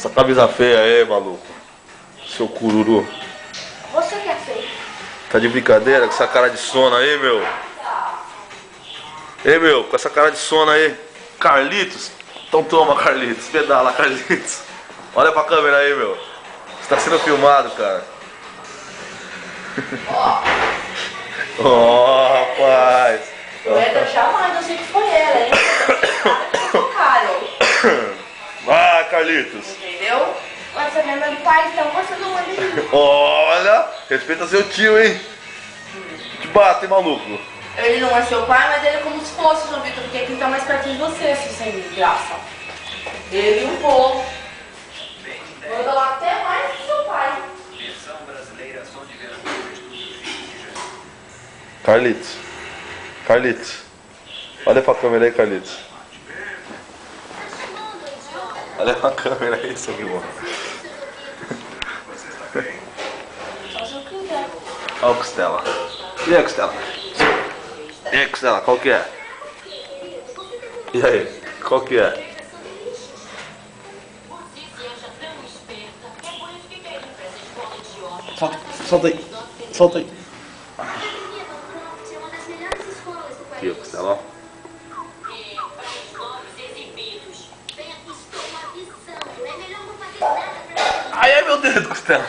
Essa camisa feia aí, maluco. Seu cururu. Você que é feio. Tá de brincadeira com essa cara de sono aí, meu? Ei, meu, com essa cara de sono aí. Carlitos? Então toma, Carlitos. Pedala, Carlitos. Olha pra câmera aí, meu. Você tá sendo filmado, cara. Oh, rapaz. Eu entro chamando, eu sei que foi ela, hein? Ah, Carlitos. Entendeu? Mas você não é meu pai, então você não manda em mim. Olha, respeita seu tio, hein? Te bate, hein, maluco. Ele não é seu pai, mas ele é como se fosse, João Vitor, porque quem tá mais perto de você, se sem graça. Ele e um pouco. Manda lá até mais que seu pai. Carlitos. Carlitos. Olha pra câmera aí, Carlitos. Olha pra câmera aí, seu irmão. Só se eu quiser. Olha a costela. E aí, costela? E aí, costela, qual que é? E aí, qual que é? Solta aí. Solta aí. Aqui, ó, costela, ó. Ai, ai, meu dedo, costela.